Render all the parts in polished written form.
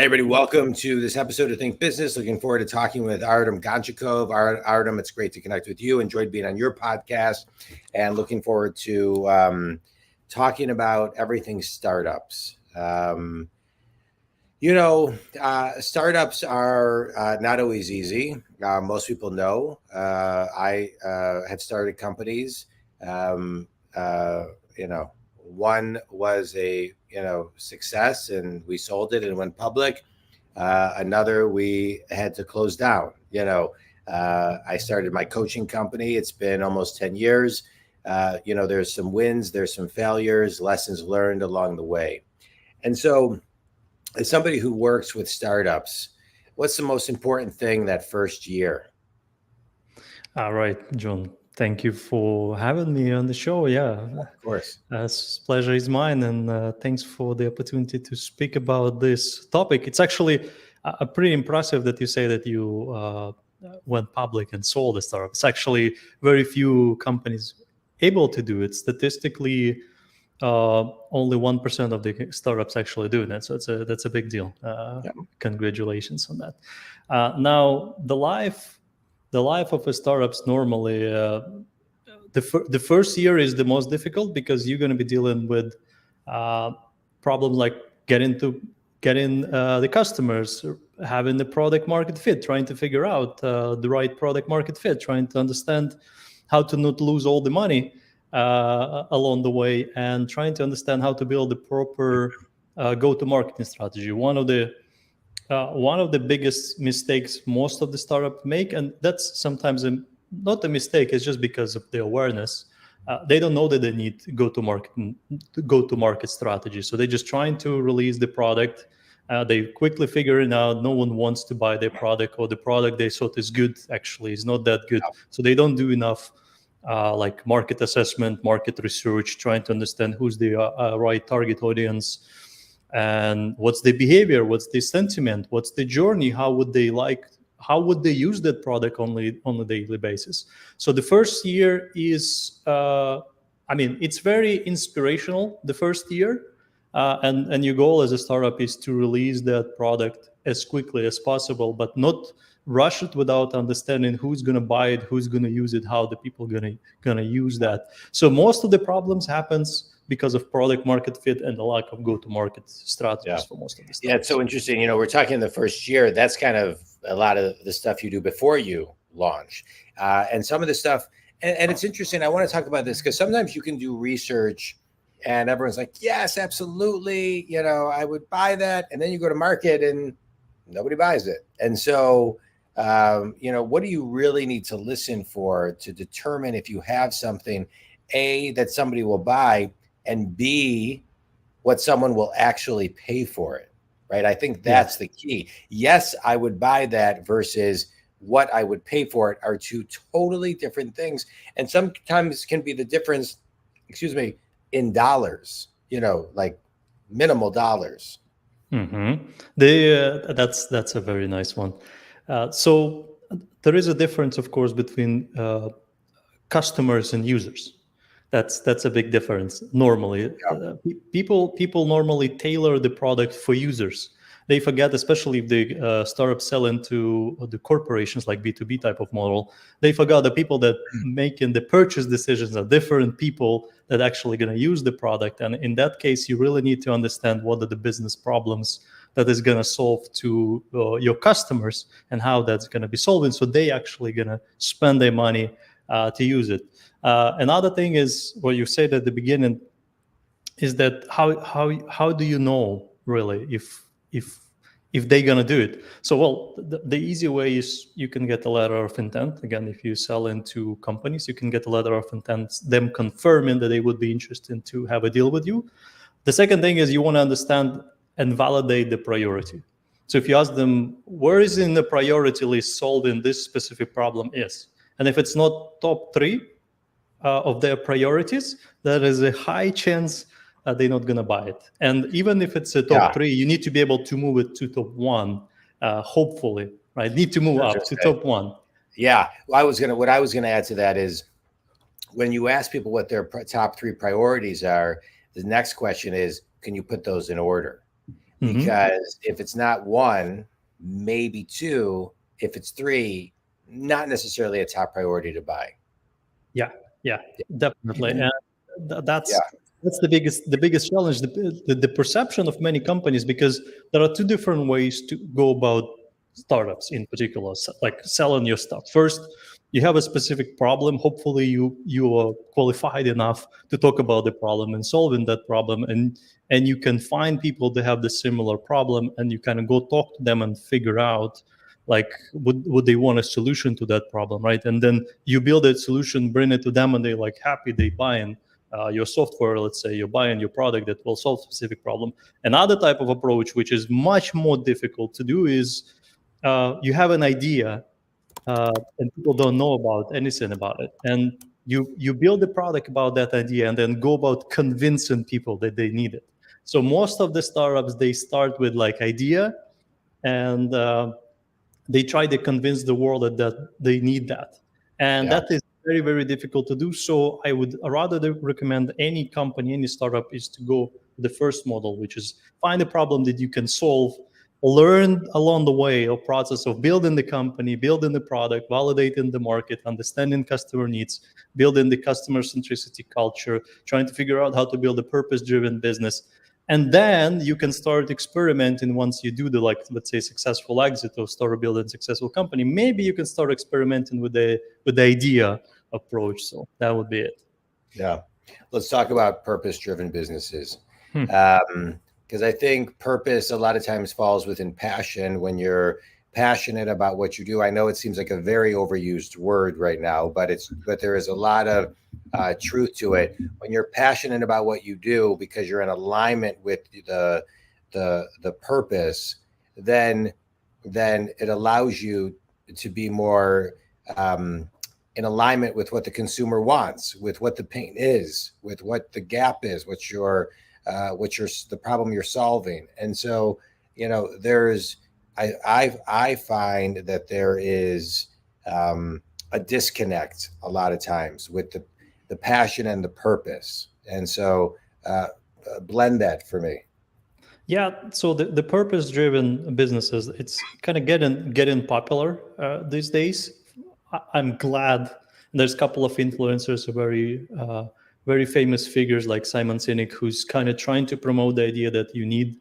Hey, everybody, welcome to this episode of Think Business. Looking forward to talking with Artem Gonchakov. Artem, it's great to connect with you. Enjoyed being on your podcast and looking forward to talking about everything startups. Startups are not always easy. Most people know. I have started companies. One was a success, and we sold it and went public. Another we had to close down. I started my coaching company. It's been almost 10 years. There's some wins, there's some failures, lessons learned along the way. And so as somebody who works with startups, what's the most important thing that first year? All right, John. Thank you for having me on the show. Yeah, of course. Pleasure is mine, and thanks for the opportunity to speak about this topic. It's actually pretty impressive that you say that you went public and sold a startup. It's actually very few companies able to do it. Statistically, only 1% of the startups actually do that. So that's a big deal. Congratulations on that. Now, the life of a startup's normally the first year is the most difficult because you're going to be dealing with problems like getting the customers, having the product market fit, trying to figure out the right product market fit, trying to understand how to not lose all the money along the way, and trying to understand how to build the proper go-to-marketing strategy. One of the biggest mistakes most of the startups make, and that's sometimes not a mistake, it's just because of the awareness. They don't know that they need go-to-market strategy. So they're just trying to release the product. They quickly figure it out. No one wants to buy their product, or the product they thought is good actually is not that good. So they don't do enough like market assessment, market research, trying to understand who's the right target audience, and what's the behavior, what's the sentiment, what's the journey, how would they use that product on a daily basis. So the first year is it's very inspirational, the first year, and your goal as a startup is to release that product as quickly as possible, but not rush it without understanding who's going to buy it, who's going to use it, how the people going to use that. So most of the problems happens because of product market fit and the lack of go-to-market strategies for most of the stuff. Yeah, it's so interesting. We're talking the first year. That's kind of a lot of the stuff you do before you launch. And some of the stuff, and it's interesting. I want to talk about this because sometimes you can do research and everyone's like, yes, absolutely. I would buy that. And then you go to market and nobody buys it. And so, what do you really need to listen for to determine if you have something, A, that somebody will buy, and B, what someone will actually pay for it, right? I think that's the key. Yes, I would buy that versus what I would pay for it are two totally different things. And sometimes can be the difference, in dollars, like minimal dollars. Mm-hmm. That's a very nice one. So there is a difference, of course, between customers and users. That's a big difference. Normally, people normally tailor the product for users. They forget, especially if the startups sell into the corporations like B2B type of model, they forgot the people that making the purchase decisions are different people that actually going to use the product. And in that case, you really need to understand what are the business problems that is going to solve to your customers and how that's going to be solved. So they actually going to spend their money to use it. Another thing is what you said at the beginning is that how do you know really if they're gonna do it? So the easy way is you can get a letter of intent. Again, if you sell into companies, you can get a letter of intent, them confirming that they would be interested to have a deal with you. The second thing is you want to understand and validate the priority. So if you ask them, where is in the priority list solving this specific problem is, and if it's not top 3 of their priorities, there is a high chance they're not going to buy it. And even if it's a top 3, you need to be able to move it to top 1, hopefully, right? Need to move up to top 1. Yeah. What I was gonna add to that is when you ask people what their top 3 priorities are, the next question is, can you put those in order? because if it's not one, maybe two. If it's three, not necessarily a top priority to buy. Yeah, definitely. And that's Yeah. that's the biggest challenge, the perception of many companies, because there are two different ways to go about startups in particular, like selling your stuff. First, you have a specific problem. Hopefully you are qualified enough to talk about the problem and solving that problem, and you can find people that have the similar problem, and you kind of go talk to them and figure out, like, would they want a solution to that problem, right? And then you build that solution, bring it to them, and they're like happy, they buy in your software. Let's say you're buying your product that will solve a specific problem. Another type of approach, which is much more difficult to do, is you have an idea, and people don't know about anything about it, and you build a product about that idea, and then go about convincing people that they need it. So most of the startups, they start with like idea, and they try to convince the world that they need that, and that is very, very difficult to do. So I would rather recommend any company, any startup, is to go the first model, which is find a problem that you can solve, learn along the way or process of building the company, building the product, validating the market, understanding customer needs, building the customer centricity culture, trying to figure out how to build a purpose-driven business. And then you can start experimenting. Once you do the, like, let's say, successful exit or start building a successful company, maybe you can start experimenting with the idea approach. So that would be it. Yeah. Let's talk about purpose-driven businesses. Because I think purpose a lot of times falls within passion. When you're passionate about what you do, I know it seems like a very overused word right now, but there is a lot of truth to it. When you're passionate about what you do because you're in alignment with the purpose, then it allows you to be more in alignment with what the consumer wants, with what the pain is, with what the gap is, what's the problem you're solving. And so, I find that there is a disconnect a lot of times with the passion and the purpose. And so blend that for me. Yeah, so the purpose-driven businesses, it's kind of getting popular these days. I'm glad there's a couple of influencers, very famous figures like Simon Sinek, who's kind of trying to promote the idea that you need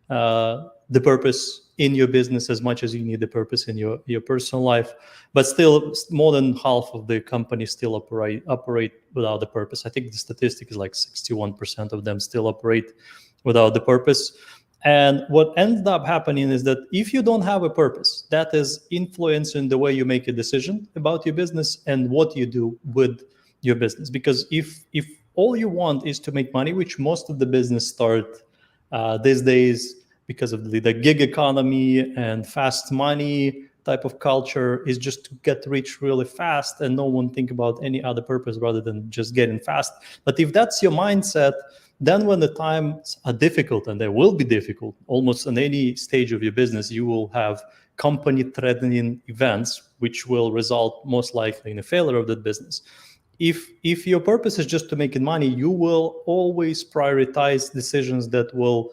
the purpose in your business as much as you need the purpose in your personal life. But still, more than half of the companies still operate without the purpose. I think the statistic is like 61% of them still operate without the purpose. And what ends up happening is that if you don't have a purpose, that is influencing the way you make a decision about your business and what you do with your business. Because if all you want is to make money, which most of the business start these days, because of the gig economy and fast money type of culture, is just to get rich really fast, and no one think about any other purpose rather than just getting fast. But if that's your mindset, then when the times are difficult, and they will be difficult almost on any stage of your business, you will have company-threatening events, which will result most likely in a failure of that business. If your purpose is just to making money, you will always prioritize decisions that will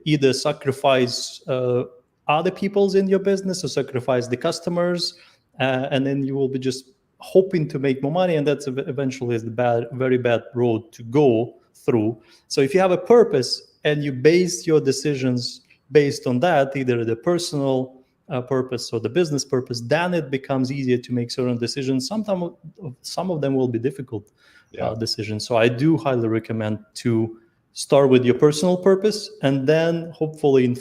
either sacrifice other people's in your business or sacrifice the customers, and then you will be just hoping to make more money, and that's eventually is the very bad road to go through. So if you have a purpose and you base your decisions based on that, either the personal purpose or the business purpose, then it becomes easier to make certain decisions. Sometimes some of them will be difficult decisions. So I do highly recommend to start with your personal purpose, and then hopefully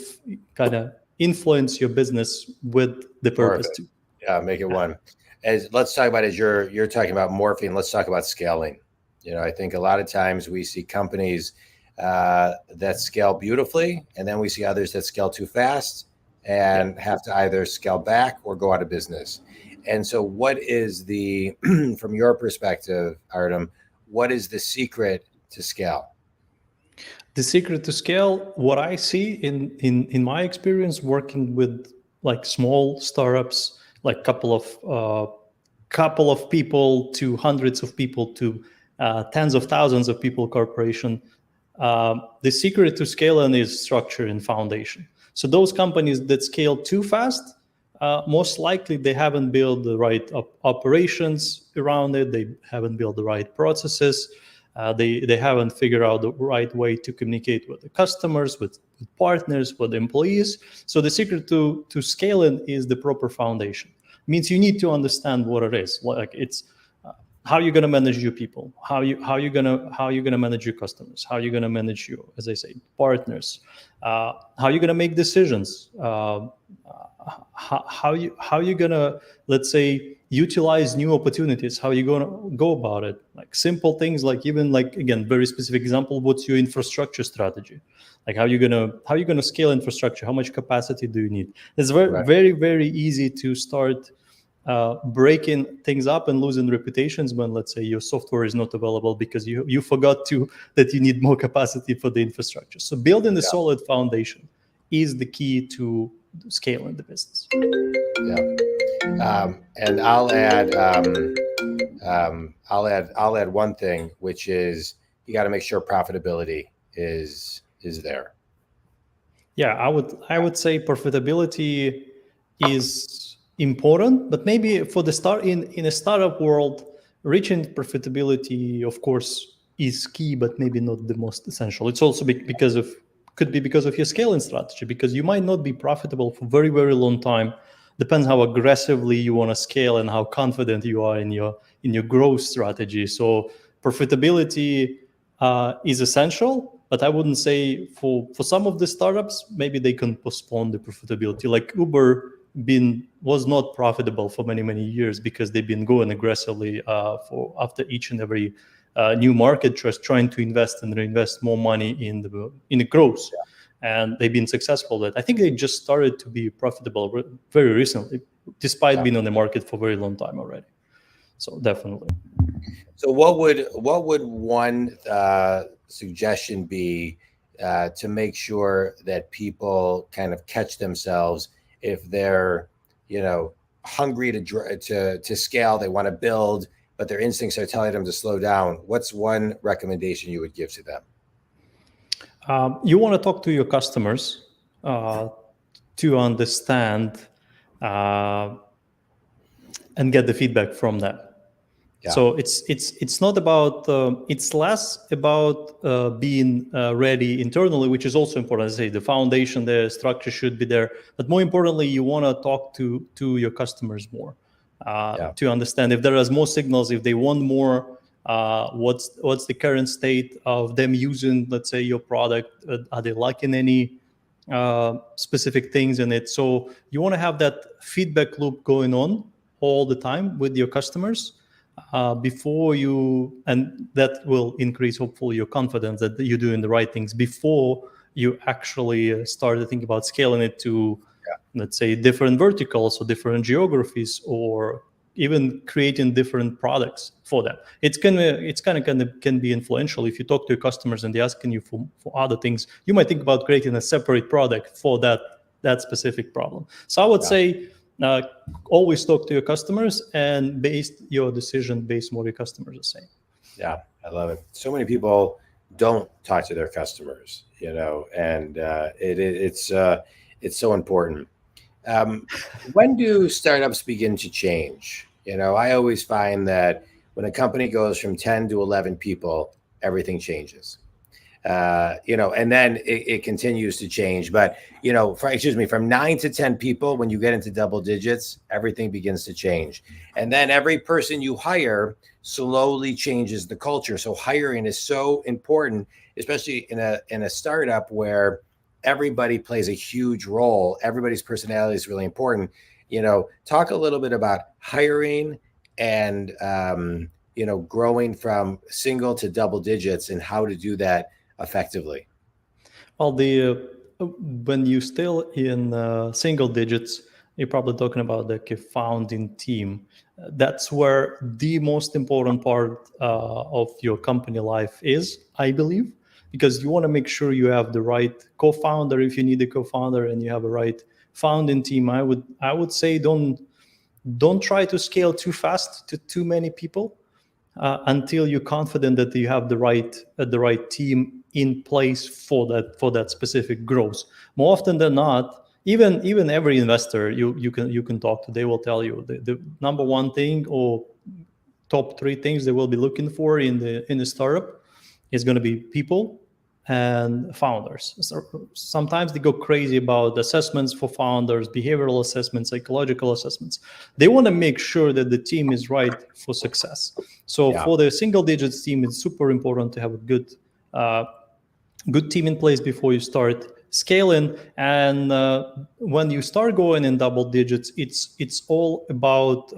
kind of influence your business with the purpose too. Yeah, make it one. Let's talk about, as you're talking about morphing, let's talk about scaling. I think a lot of times we see companies that scale beautifully, and then we see others that scale too fast and have to either scale back or go out of business. And so what is from your perspective, Artem, what is the secret to scale? The secret to scale, what I see in my experience working with like small startups, like couple of people to hundreds of people to tens of thousands of people corporation, The secret to scaling is structure and foundation. So those companies that scale too fast, most likely they haven't built the right operations around it. They haven't built the right processes. They haven't figured out the right way to communicate with the customers, with partners, with employees. So the secret to scaling is the proper foundation. It means you need to understand what it is. Like it's how you're going to manage your people, how you're going to manage your customers, how you're going to manage your, as I say, partners, how you're going to make decisions, how you're going to, let's say, utilize new opportunities, how you're going to go about it. Like simple things, like even like, again, very specific example, what's your infrastructure strategy? Like how you're going to scale infrastructure? How much capacity do you need? It's very easy to start breaking things up and losing reputations when, let's say, your software is not available because you forgot that you need more capacity for the infrastructure. So building a solid foundation is the key to scaling the business. And I'll add one thing, which is you got to make sure profitability is there. Yeah, I would say profitability is important, but maybe for the start in a startup world, reaching profitability, of course, is key, but maybe not the most essential. It's also could be because of your scaling strategy, because you might not be profitable for very long time. Depends how aggressively you want to scale and how confident you are in your growth strategy. So profitability is essential, but I wouldn't say for some of the startups, maybe they can postpone the profitability. Like Uber was not profitable for many years because they've been going aggressively after each and every new market, just trying to invest and reinvest more money in the growth. And they've been successful at that. I think they just started to be profitable very recently, despite being on the market for a very long time already. So definitely. So what would one suggestion be to make sure that people kind of catch themselves if they're, hungry to scale, they want to build, but their instincts are telling them to slow down? What's one recommendation you would give to them? You want to talk to your customers to understand and get the feedback from them. Yeah. So it's not about it's less about being ready internally, which is also important. As I say, the foundation, the structure should be there, but more importantly, you want to talk to your customers more to understand if there is more signals, if they want more. What's the current state of them using, let's say, your product? Are they liking any specific things in it? So you want to have that feedback loop going on all the time with your customers. And that will increase hopefully your confidence that you're doing the right things before you actually start to think about scaling it to, let's say, different verticals or different geographies, or even creating different products for them. It's kind of can be influential. If you talk to your customers and they're asking you for other things, you might think about creating a separate product for that specific problem. So I would say, always talk to your customers and base your decision based on what your customers are saying. Yeah, I love it. So many people don't talk to their customers, and it's so important. When do startups begin to change? I always find that when a company goes from 10 to 11 people, everything changes. And then it continues to change. But, from 9 to 10 people, when you get into double digits, everything begins to change. And then every person you hire slowly changes the culture. So hiring is so important, especially in a startup where everybody plays a huge role. Everybody's personality is really important. Talk a little bit about hiring and, growing from single to double digits and how to do that effectively. Well, when you still in single digits, you're probably talking about the founding team. That's where the most important part of your company life is, I believe, because you want to make sure you have the right co-founder if you need a co-founder, and you have a right founding team. I would say don't try to scale too fast to too many people. until you're confident that you have the right team in place for that specific growth. More often than not, even every investor you can talk to, they will tell you the number one thing or top three things they will be looking for in the startup is going to be people and founders. So sometimes they go crazy about assessments for founders, behavioral assessments, psychological assessments. They want to make sure that the team is right for success. So for the single digits team, it's super important to have a good team in place before you start scaling. And when you start going in double digits, it's all about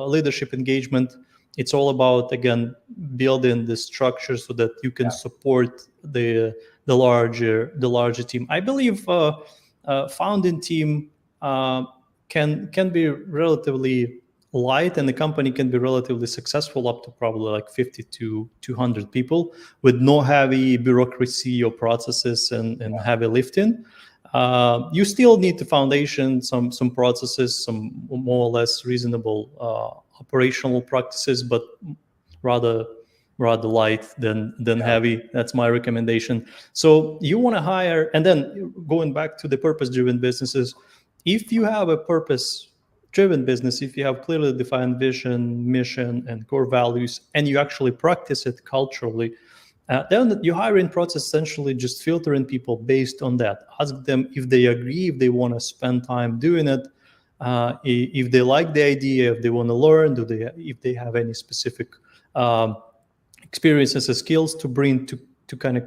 leadership engagement. It's all about, again, building the structure so that you can support the larger team. I believe founding team can be relatively light, and the company can be relatively successful up to probably like 50 to 200 people with no heavy bureaucracy or processes and heavy lifting. You still need the foundation, some processes, some more or less reasonable operational practices, but rather light than heavy. That's my recommendation. So you want to hire, and then going back to the purpose-driven businesses, if you have a purpose-driven business, if you have clearly defined vision, mission, and core values, and you actually practice it culturally, then your hiring process essentially just filtering people based on that. Ask them if they agree, if they want to spend time doing it, if they like the idea, if they want to learn, if they have any specific experiences and skills to bring to kind of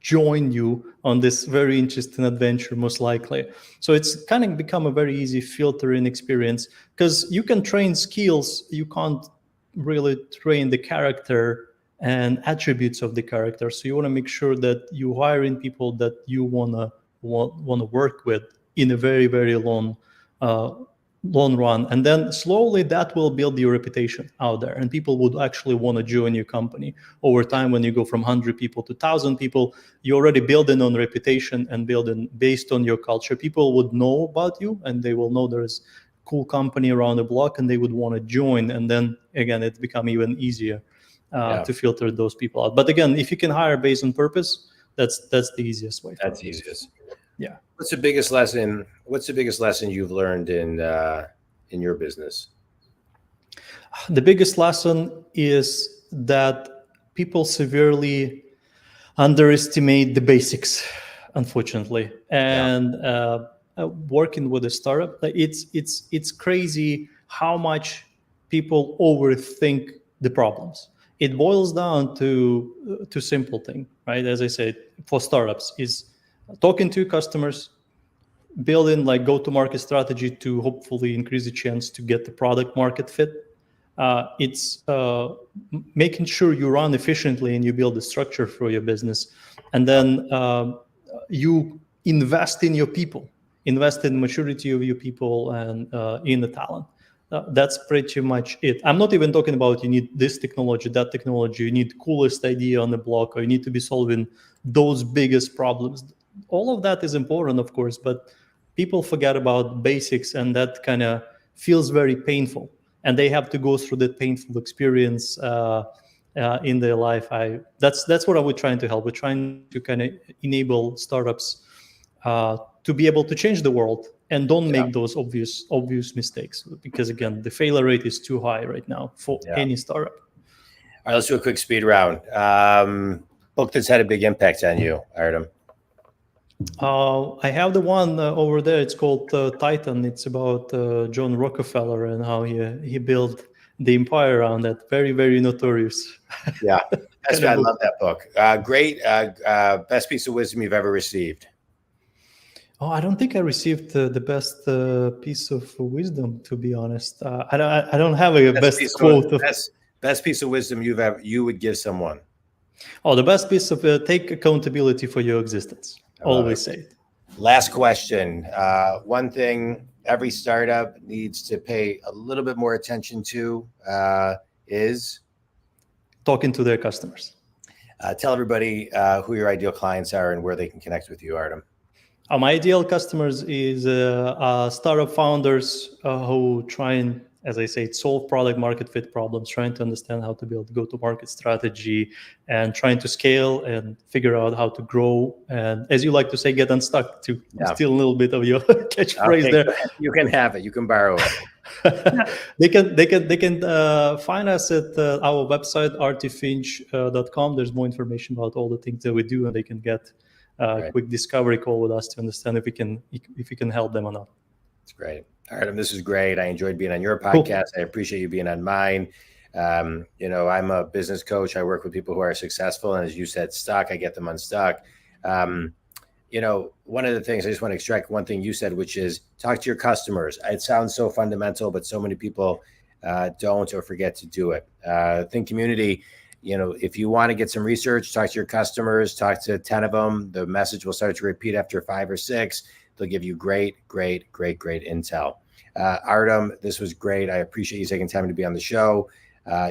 join you on this very interesting adventure, most likely. So it's kind of become a very easy filtering experience, because you can train skills, you can't really train the character and attributes of the character. So you want to make sure that you hiring people that you want to work with in a very, very long run, and then slowly that will build your reputation out there, and people would actually want to join your company over time. When you go from 100 people to 1,000 people, you're already building on reputation and building based on your culture. People would know about you, and they will know there's cool company around the block, and they would want to join. And then again, it's become even easier to filter those people out. But again, if you can hire based on purpose, that's the easiest way. That's easiest. Yeah. What's the biggest lesson you've learned in your business? The biggest lesson is that people severely underestimate the basics, unfortunately. And working with a startup, it's crazy how much people overthink the problems. It boils down to simple thing, right? As I said, for startups is talking to customers, building like go-to-market strategy to hopefully increase the chance to get the product market fit. It's making sure you run efficiently and you build a structure for your business. And then you invest in your people, invest in the maturity of your people and in the talent. That's pretty much it. I'm not even talking about you need this technology, that technology, you need coolest idea on the block, or you need to be solving those biggest problems. All of that is important, of course, but people forget about basics, and that kind of feels very painful. And they have to go through that painful experience in their life. That's what we're trying to help. We're trying to kind of enable startups to be able to change the world and don't make those obvious mistakes. Because again, the failure rate is too high right now for any startup. All right, let's do a quick speed round. Book that's had a big impact on you, Artem. I have the one over there. It's called Titan. It's about John Rockefeller and how he built the empire around that. Very, very notorious. Yeah, I love that book. Great. Best piece of wisdom you've ever received. Oh, I don't think I received the best piece of wisdom, to be honest. I don't have a best quote. Best piece of wisdom you would give someone. Oh, the best piece of take accountability for your existence. Always say it. Last question. One thing every startup needs to pay a little bit more attention to is talking to their customers. Tell everybody who your ideal clients are and where they can connect with you, Artem. My ideal customers is startup founders who try and as I say, solve product market fit problems, trying to understand how to build go-to-market strategy, and trying to scale and figure out how to grow. And as you like to say, get unstuck, to steal a little bit of your catchphrase there. You can have it. You can borrow it. They can find us at our website, artifinch.com. There's more information about all the things that we do, and they can get a quick discovery call with us to understand if we can help them or not. That's great. Artem, this is great. I enjoyed being on your podcast. Cool. I appreciate you being on mine. I'm a business coach. I work with people who are successful, and as you said, stuck, I get them unstuck. One of the things, I just want to extract one thing you said, which is talk to your customers. It sounds so fundamental, but so many people don't or forget to do it. Think community, if you want to get some research, talk to your customers, talk to 10 of them. The message will start to repeat after 5 or 6. They'll give you great intel. Artem, this was great. I appreciate you taking time to be on the show.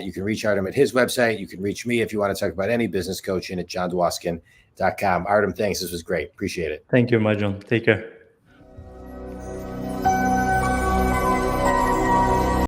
You can reach Artem at his website. You can reach me if you want to talk about any business coaching at jondwoskin.com. Artem, thanks. This was great. Appreciate it. Thank you, my John. Take care.